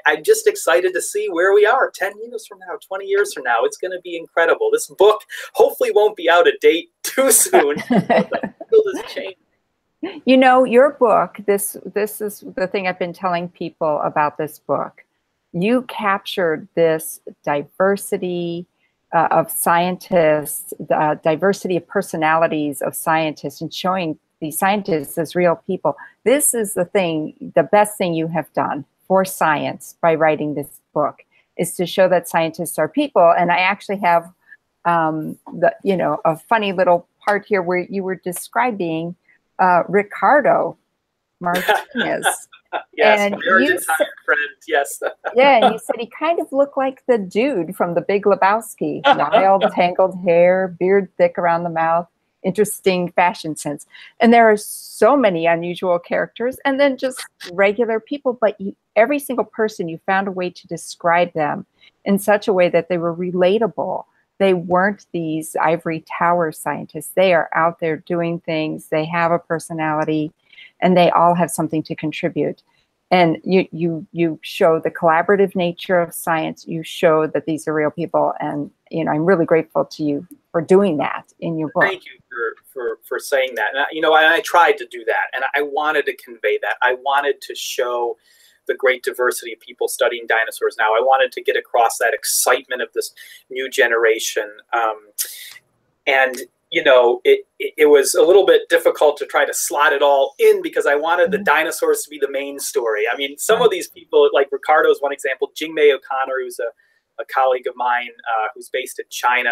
I'm just excited to see where we are 10 years from now, 20 years from now. It's going to be incredible. This book hopefully won't be out of date too soon. The field is changing. You know, your book, this is the thing I've been telling people about this book. You captured this diversity of scientists, the diversity of personalities of scientists, and showing these scientists as real people. This is the thing, the best thing you have done for science by writing this book, is to show that scientists are people. And I actually have, a funny little part here where you were describing Ricardo Martinez. Yes, and my Argentine friend, yes. Yeah, and you said he kind of looked like the dude from The Big Lebowski. Wild, tangled hair, beard thick around the mouth, interesting fashion sense. And there are so many unusual characters, and then just regular people, but every single person, you found a way to describe them in such a way that they were relatable. They weren't these ivory tower scientists. They are out there doing things. They have a personality, and they all have something to contribute. And you show the collaborative nature of science. You show that these are real people. And, you know, I'm really grateful to you for doing that in your book. Thank you for saying that. And, you know, I tried to do that, and I wanted to convey that. I wanted to show the great diversity of people studying dinosaurs now. I wanted to get across that excitement of this new generation. And, you know, it was a little bit difficult to try to slot it all in, because I wanted the dinosaurs to be the main story. I mean, some of these people, like Ricardo's one example, Jingmei O'Connor, who's a colleague of mine who's based in China.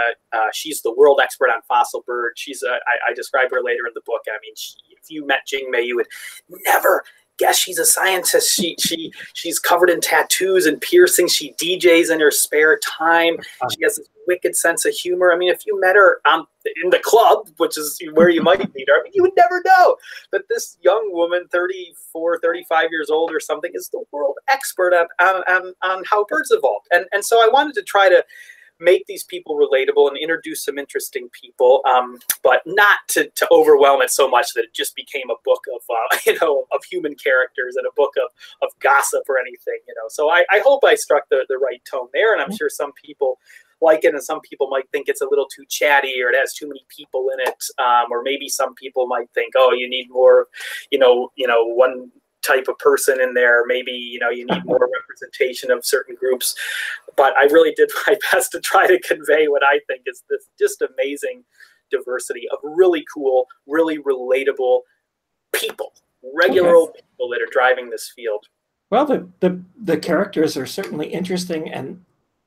She's the world expert on fossil birds. I describe her later in the book. I mean, if you met Jingmei, you would never guess she's a scientist. She's covered in tattoos and piercings. She DJs in her spare time. She has this wicked sense of humor. I mean, if you met her in the club, which is where you might meet her, I mean, you would never know that this young woman, 34, 35 years old or something, is the world expert on how birds evolved. And so I wanted to try to make these people relatable and introduce some interesting people, but not to overwhelm it so much that it just became a book of of human characters and a book of gossip or anything. So I hope I struck the right tone there, and I'm sure some people like it, and some people might think it's a little too chatty, or it has too many people in it, or maybe some people might think, oh, you need more, one type of person in there. Maybe, you need more representation of certain groups. But I really did my best to try to convey what I think is this just amazing diversity of really cool, really relatable people, regular old people that are driving this field. Well, the characters are certainly interesting, and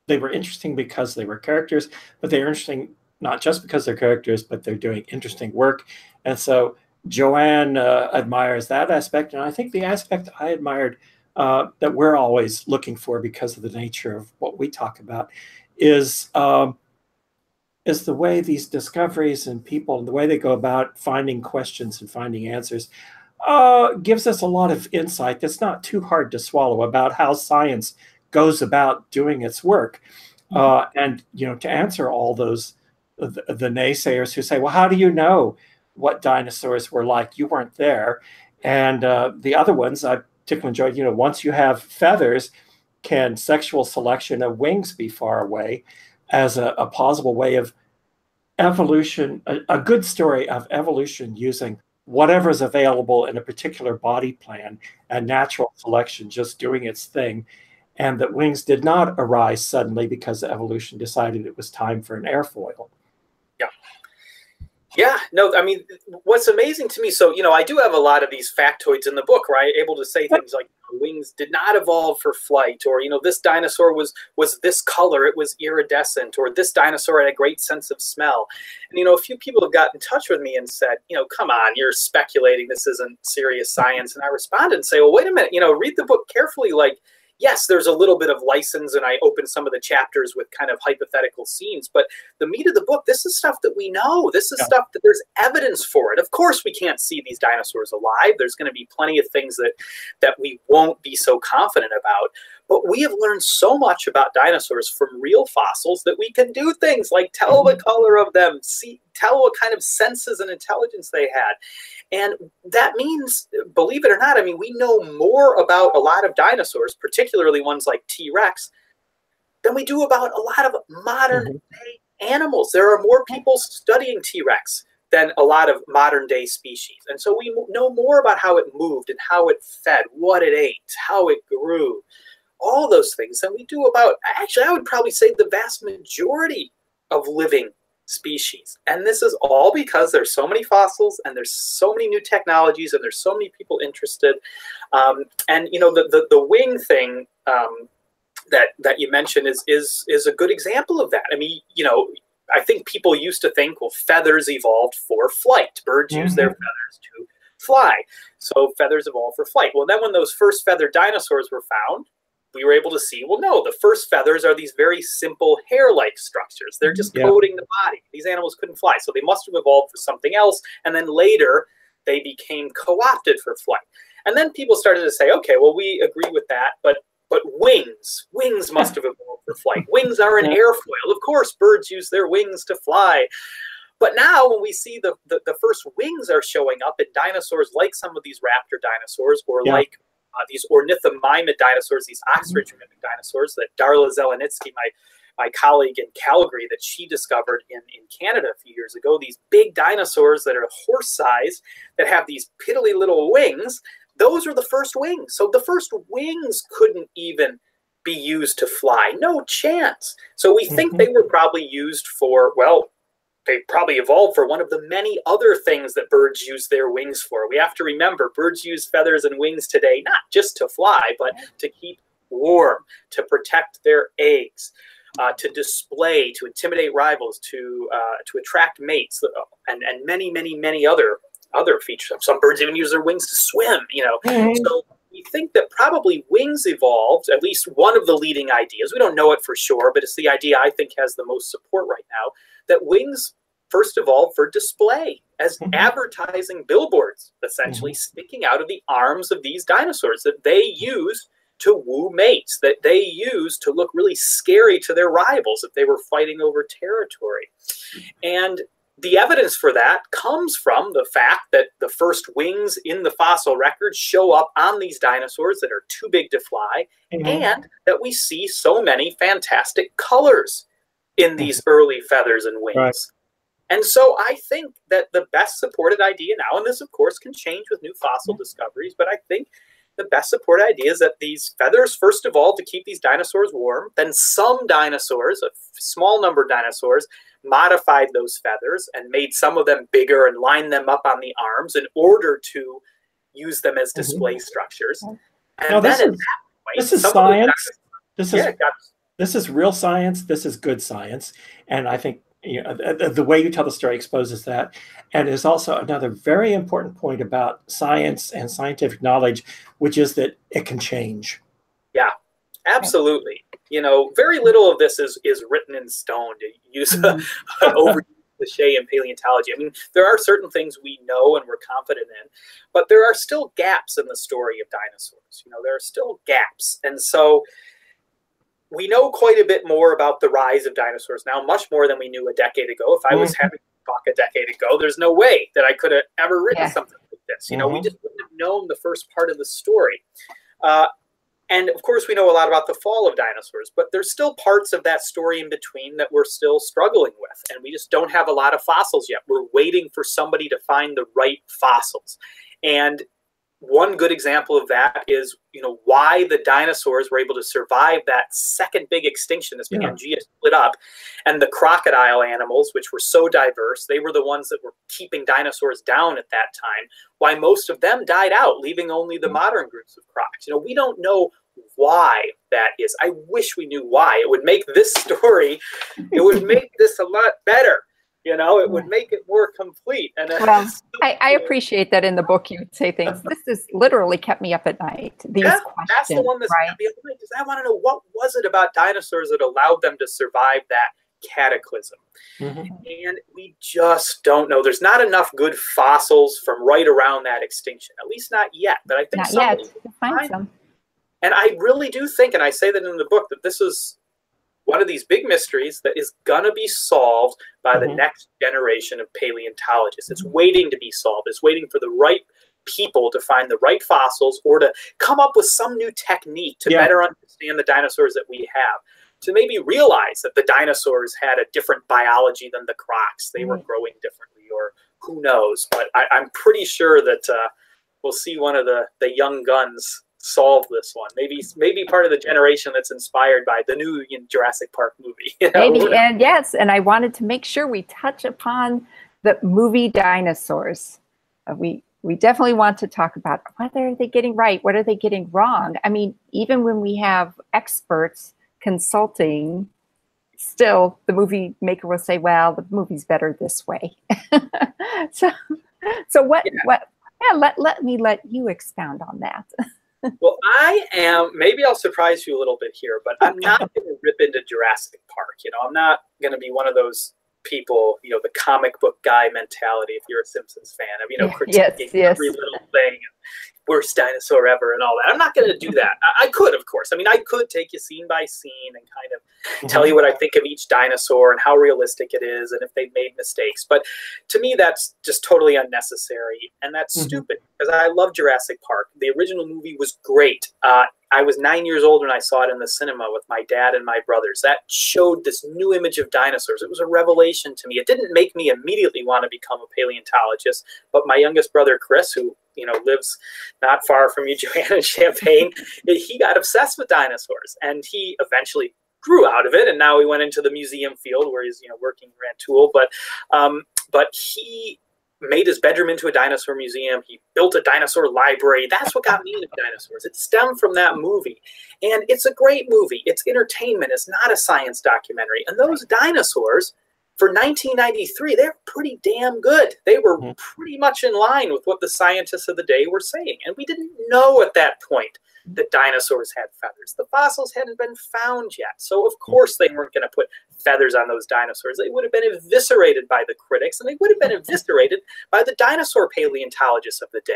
they were interesting because they were characters, but they're interesting not just because they're characters, but they're doing interesting work. And so Joanne admires that aspect, and I think the aspect I admired that we're always looking for, because of the nature of what we talk about, is the way these discoveries and people, the way they go about finding questions and finding answers, gives us a lot of insight that's not too hard to swallow about how science goes about doing its work. And to answer all those the naysayers who say, well, how do you know what dinosaurs were like? You weren't there. And the other ones I particularly enjoyed, once you have feathers, can sexual selection of wings be far away as a possible way of evolution, a good story of evolution using whatever's available in a particular body plan and natural selection just doing its thing. and that wings did not arise suddenly because evolution decided it was time for an airfoil. Yeah. Yeah, no, I mean, what's amazing to me, so, I do have a lot of these factoids in the book, right? Able to say things like wings did not evolve for flight, or, this dinosaur was this color, it was iridescent, or this dinosaur had a great sense of smell. And, a few people have got in touch with me and said, come on, you're speculating, this isn't serious science. And I responded and say, well, wait a minute, read the book carefully, like, yes, there's a little bit of license, and I open some of the chapters with kind of hypothetical scenes, but the meat of the book, this is stuff that we know. This is stuff that there's evidence for it. Of course, we can't see these dinosaurs alive. There's going to be plenty of things that we won't be so confident about. But we have learned so much about dinosaurs from real fossils that we can do things like tell the color of them, tell what kind of senses and intelligence they had. And that means, believe it or not, I mean, we know more about a lot of dinosaurs, particularly ones like T-Rex, than we do about a lot of modern day animals. There are more people studying T-Rex than a lot of modern day species. And so we know more about how it moved and how it fed, what it ate, how it grew, all those things than we do about, actually, I would probably say the vast majority of living species. And this is all because there's so many fossils and there's so many new technologies and there's so many people interested. And the wing thing that you mentioned is a good example of that. I mean, I think people used to think, well, feathers evolved for flight. Birds use their feathers to fly. So feathers evolved for flight. Well, then when those first feathered dinosaurs were found, we were able to see, well, no, the first feathers are these very simple hair-like structures. They're just coating the body. These animals couldn't fly, so they must have evolved for something else. And then later, they became co-opted for flight. And then people started to say, okay, well, we agree with that, but wings must have evolved for flight. Wings are an airfoil. Of course, birds use their wings to fly. But now when we see the first wings are showing up in dinosaurs like some of these raptor dinosaurs, or like these ornithomimid dinosaurs, these ostrich mimic dinosaurs that Darla Zelenitsky, my colleague in Calgary, that she discovered in Canada a few years ago, these big dinosaurs that are horse-sized, that have these piddly little wings, those are the first wings. So the first wings couldn't even be used to fly. No chance. So we think they were probably used for, well, they probably evolved for one of the many other things that birds use their wings for. We have to remember, birds use feathers and wings today, not just to fly, but to keep warm, to protect their eggs, to display, to intimidate rivals, to attract mates, and many, many, many other features. Some birds even use their wings to swim, So we think that probably wings evolved, at least one of the leading ideas. We don't know it for sure, but it's the idea I think has the most support right now, that wings first evolved for display as advertising billboards, essentially sticking out of the arms of these dinosaurs that they used to woo mates, that they used to look really scary to their rivals if they were fighting over territory. And the evidence for that comes from the fact that the first wings in the fossil record show up on these dinosaurs that are too big to fly, and that we see so many fantastic colors in these early feathers and wings. Right. And so I think that the best supported idea now, and this of course can change with new fossil discoveries, but I think the best supported idea is that these feathers first evolved to keep these dinosaurs warm. Then some dinosaurs, a small number of dinosaurs, modified those feathers and made some of them bigger and lined them up on the arms in order to use them as display structures. And now, this is science. This is real science. This is good science. And I think the way you tell the story exposes that. And there's also another very important point about science and scientific knowledge, which is that it can change. Yeah, absolutely. Very little of this is written in stone, to use an over cliche in paleontology. I mean, there are certain things we know and we're confident in, but there are still gaps in the story of dinosaurs. There are still gaps. And so we know quite a bit more about the rise of dinosaurs now, much more than we knew a decade ago. If I was having to talk a decade ago, there's no way that I could have ever written something like this. We just wouldn't have known the first part of the story. And of course, we know a lot about the fall of dinosaurs, but there's still parts of that story in between that we're still struggling with. And we just don't have a lot of fossils yet. We're waiting for somebody to find the right fossils. And one good example of that is, why the dinosaurs were able to survive that second big extinction as Pangea split up, and the crocodile animals, which were so diverse, they were the ones that were keeping dinosaurs down at that time, why most of them died out, leaving only the modern groups of crocs. We don't know why that is. I wish we knew why. It would make this story, it would make this a lot better. It would make it more complete. And well, I appreciate that in the book you would say things. This has literally kept me up at night. These questions, that's the one that's kept me up at night, because I want to know, what was it about dinosaurs that allowed them to survive that cataclysm? And we just don't know. There's not enough good fossils from right around that extinction, at least not yet. But I think somebody will find some. And I really do think, and I say that in the book, that this is one of these big mysteries that is going to be solved by the next generation of paleontologists. It's waiting to be solved. It's waiting for the right people to find the right fossils, or to come up with some new technique to better understand the dinosaurs that we have, to maybe realize that the dinosaurs had a different biology than the crocs. They were growing differently, or who knows. But I'm pretty sure that we'll see one of the young guns solve this one. Maybe part of the generation that's inspired by the new Jurassic Park movie. Maybe, and yes, and I wanted to make sure we touch upon the movie dinosaurs. We definitely want to talk about, what are they getting right? What are they getting wrong? I mean, even when we have experts consulting, still the movie maker will say, well, the movie's better this way. so what? Yeah, let me let you expound on that. Well, maybe I'll surprise you a little bit here, but I'm not going to rip into Jurassic Park. I'm not going to be one of those people, the comic book guy mentality, if you're a Simpsons fan, of, critiquing every little thing, worst dinosaur ever and all that. I'm not going to do that. I could, of course. I mean, I could take you scene by scene and kind of tell you what I think of each dinosaur and how realistic it is and if they've made mistakes. But to me, that's just totally unnecessary, and that's stupid, because I love Jurassic Park. The original movie was great. I was 9 years old when I saw it in the cinema with my dad and my brothers. That showed this new image of dinosaurs. It was a revelation to me. It didn't make me immediately want to become a paleontologist, but my youngest brother, Chris, who lives not far from you, Joanne, in Champaign, he got obsessed with dinosaurs, and he eventually grew out of it, and now he went into the museum field where he's working Rantoul. But he made his bedroom into a dinosaur museum. He built a dinosaur library. That's what got me into dinosaurs. It stemmed from that movie. And it's a great movie. It's entertainment. It's not a science documentary. And those dinosaurs, for 1993, they're pretty damn good. They were pretty much in line with what the scientists of the day were saying. And we didn't know at that point that dinosaurs had feathers. The fossils hadn't been found yet. So of course they weren't going to put feathers on those dinosaurs. They would have been eviscerated by the critics, and they would have been eviscerated by the dinosaur paleontologists of the day.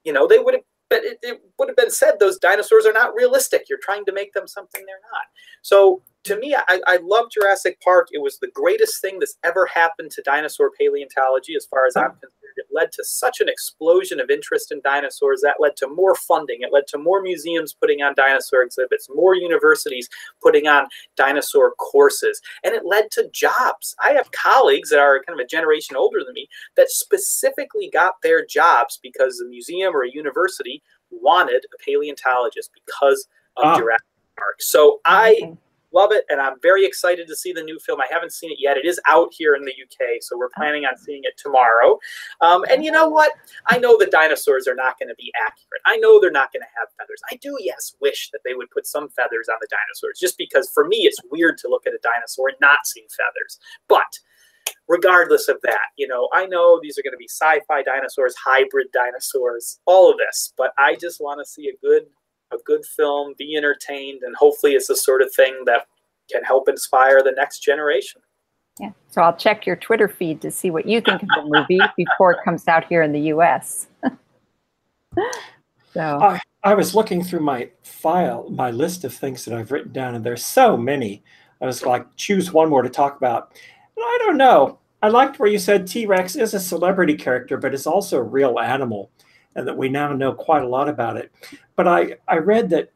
They would have it would have been said those dinosaurs are not realistic. You're trying to make them something they're not. So to me, I love Jurassic Park. It was the greatest thing that's ever happened to dinosaur paleontology, as far as I'm concerned. It led to such an explosion of interest in dinosaurs. That led to more funding. It led to more museums putting on dinosaur exhibits, more universities putting on dinosaur courses, and it led to jobs. I have colleagues that are kind of a generation older than me that specifically got their jobs because the museum or a university wanted a paleontologist because of Jurassic Park. So I love it, and I'm very excited to see the new film. I haven't seen it yet. It is out here in the UK, so we're planning on seeing it tomorrow. And you know what? I know the dinosaurs are not going to be accurate. I know they're not going to have feathers. I do, yes, wish that they would put some feathers on the dinosaurs, just because for me it's weird to look at a dinosaur and not see feathers. But regardless of that, I know these are going to be sci-fi dinosaurs, hybrid dinosaurs, all of this, but I just want to see a good film, be entertained, and hopefully it's the sort of thing that can help inspire the next generation. Yeah, so I'll check your Twitter feed to see what you think of the movie before it comes out here in the U.S. So I was looking through my list of things that I've written down, and there's so many. I was like, choose one more to talk about. And I don't know. I liked where you said T-Rex is a celebrity character, but it's also a real animal, and that we now know quite a lot about it. But I read that,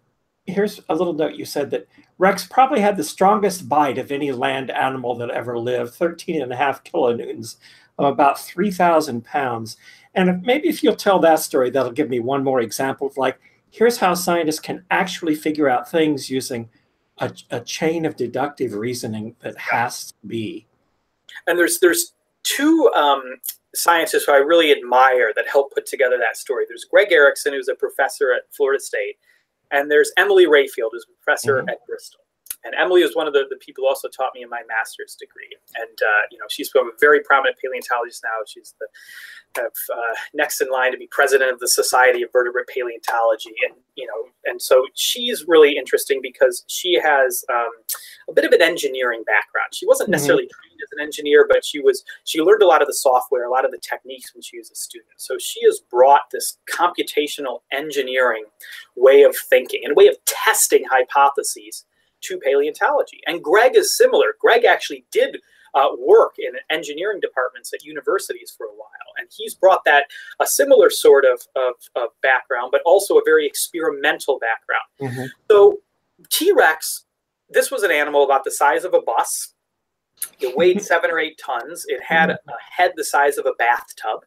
here's a little note, you said that Rex probably had the strongest bite of any land animal that ever lived, 13.5 kilonewtons, of about 3,000 pounds. And maybe if you'll tell that story, that'll give me one more example of like, here's how scientists can actually figure out things using a chain of deductive reasoning that has to be. And there's two scientists who I really admire that help put together that story. There's Greg Erickson, who's a professor at Florida State, and there's Emily Rayfield, who's a professor at Bristol. And Emily is one of the people who also taught me in my master's degree. And, you know, she's a very prominent paleontologist now. She's the next in line to be president of the Society of Vertebrate Paleontology. And, you know, and so she's really interesting because she has a bit of an engineering background. She wasn't necessarily trained as an engineer, but she learned a lot of the software, a lot of the techniques when she was a student. So she has brought this computational engineering way of thinking and way of testing hypotheses to paleontology. And Greg is similar. Greg actually did work in engineering departments at universities for a while. And he's brought that a similar sort of background, but also a very experimental background. So T-Rex, this was an animal about the size of a bus. It weighed 7 or 8 tons. It had a head the size of a bathtub.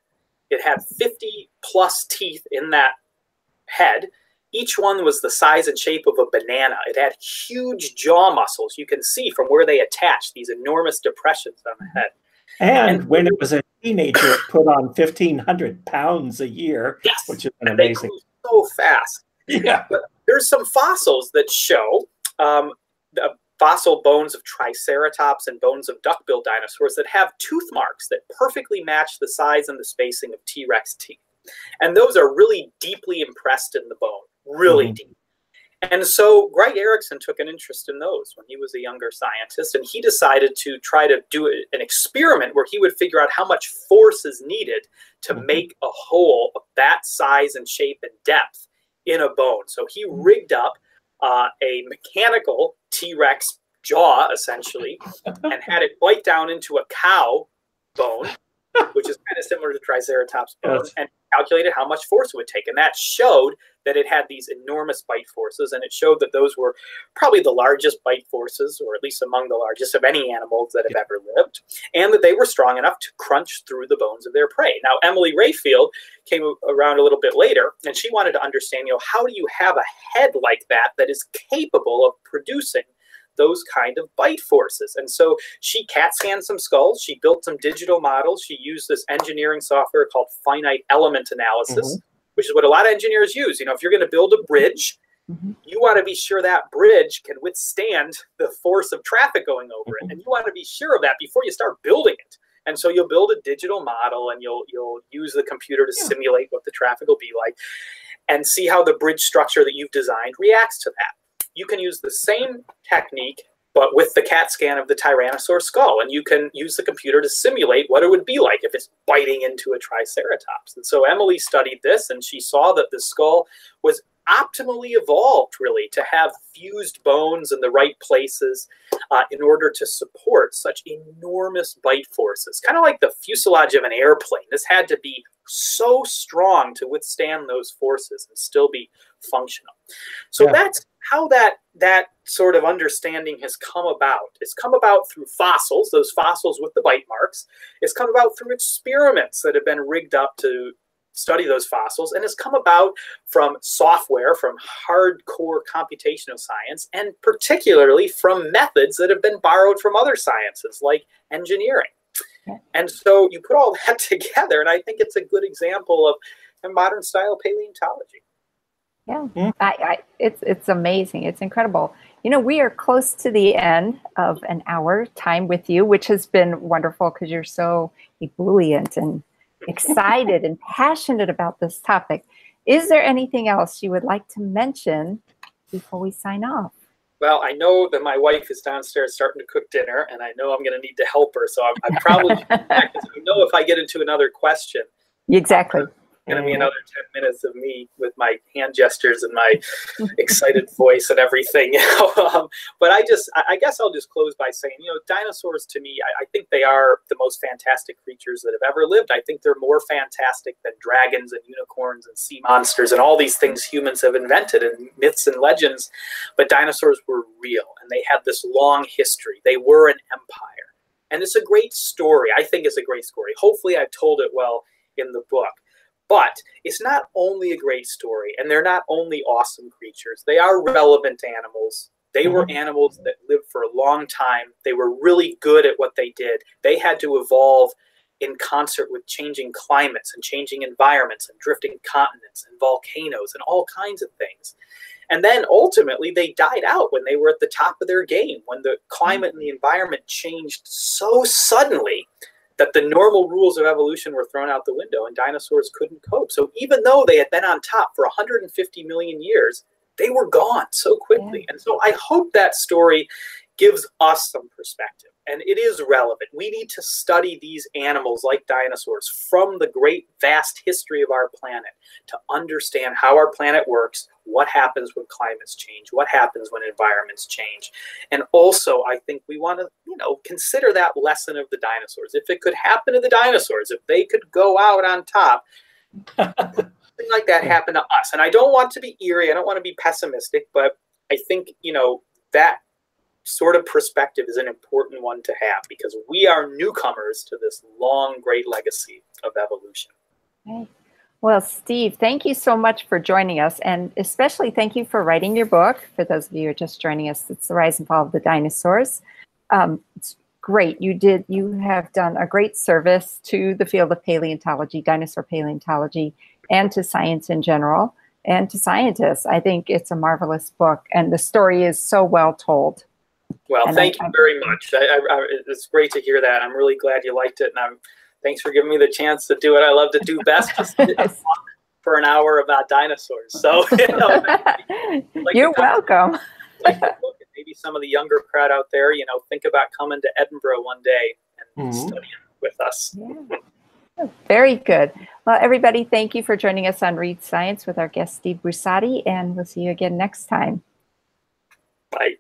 It had 50 plus teeth in that head. Each one was the size and shape of a banana. It had huge jaw muscles. You can see from where they attach these enormous depressions on the head. And when it was a teenager, it put on 1,500 pounds a year, which is amazing. They grew so fast. Yeah. But there's some fossils that show the fossil bones of Triceratops and bones of duck-billed dinosaurs that have tooth marks that perfectly match the size and the spacing of T-Rex teeth. And those are really deeply impressed in the bone, really deep. And so Greg Erickson took an interest in those when he was a younger scientist, and he decided to try to do an experiment where he would figure out how much force is needed to make a hole of that size and shape and depth in a bone. So he rigged up a mechanical T-Rex jaw, essentially, and had it bite down into a cow bone, which is kind of similar to Triceratops bone, and calculated how much force it would take. And that showed that it had these enormous bite forces, and it showed that those were probably the largest bite forces, or at least among the largest of any animals that have ever lived, and that they were strong enough to crunch through the bones of their prey. Now, Emily Rayfield came around a little bit later, and she wanted to understand, you know, how do you have a head like that that is capable of producing those kind of bite forces? And so she CAT scanned some skulls. She built some digital models. She used this engineering software called finite element analysis, which is what a lot of engineers use. You know, if you're going to build a bridge, you want to be sure that bridge can withstand the force of traffic going over it. And you want to be sure of that before you start building it. And so you'll build a digital model, and you'll use the computer to simulate what the traffic will be like and see how the bridge structure that you've designed reacts to that. You can use the same technique, but with the CAT scan of the Tyrannosaur skull, and you can use the computer to simulate what it would be like if it's biting into a Triceratops. And so Emily studied this, and she saw that the skull was optimally evolved, really, to have fused bones in the right places in order to support such enormous bite forces. Kind of like the fuselage of an airplane. This had to be so strong to withstand those forces and still be functional. So that's how that sort of understanding has come about. It's come about through fossils, those fossils with the bite marks. It's come about through experiments that have been rigged up to study those fossils, and it's come about from software, from hardcore computational science, and particularly from methods that have been borrowed from other sciences like engineering. And so you put all that together, and I think it's a good example of a modern style paleontology. It's amazing. It's incredible. You know, we are close to the end of an hour time with you, which has been wonderful because you're so ebullient and excited and passionate about this topic. Is there anything else you would like to mention before we sign off? Well, I know that my wife is downstairs starting to cook dinner, and I know I'm going to need to help her. So I'm probably back, because I know if I get into another question, exactly, it's going to be another 10 minutes of me with my hand gestures and my excited voice and everything. But I guess I'll just close by saying, you know, dinosaurs to me, I think they are the most fantastic creatures that have ever lived. I think they're more fantastic than dragons and unicorns and sea monsters and all these things humans have invented and myths and legends. But dinosaurs were real, and they had this long history. They were an empire. And it's a great story. I think it's a great story. Hopefully I've told it well in the book. But it's not only a great story, and they're not only awesome creatures. They are relevant animals. They were animals that lived for a long time. They were really good at what they did. They had to evolve in concert with changing climates and changing environments and drifting continents and volcanoes and all kinds of things. And then ultimately they died out when they were at the top of their game, when the climate and the environment changed so suddenly that the normal rules of evolution were thrown out the window and dinosaurs couldn't cope. So even though they had been on top for 150 million years, they were gone so quickly. And so I hope that story gives us some perspective. And it is relevant. We need to study these animals like dinosaurs from the great vast history of our planet to understand how our planet works, what happens when climates change, what happens when environments change. And also, I think we want to, consider that lesson of the dinosaurs. If it could happen to the dinosaurs, if they could go out on top, something like that happened to us. And I don't want to be eerie. I don't want to be pessimistic, but I think, that sort of perspective is an important one to have because we are newcomers to this long, great legacy of evolution. Okay. Well, Steve, thank you so much for joining us, and especially thank you for writing your book. For those of you who are just joining us, it's The Rise and Fall of the Dinosaurs. It's great. You have done a great service to the field of paleontology, dinosaur paleontology, and to science in general, and to scientists. I think it's a marvelous book, and the story is so well told. Well, thank you very much. It's great to hear that. I'm really glad you liked it, and thanks for giving me the chance to do what I love to do best, just for an hour about dinosaurs. So, you're welcome. Maybe some of the younger crowd out there, think about coming to Edinburgh one day and studying with us. Yeah. Very good. Well, everybody, thank you for joining us on Read Science with our guest, Steve Brusatte, and we'll see you again next time. Bye.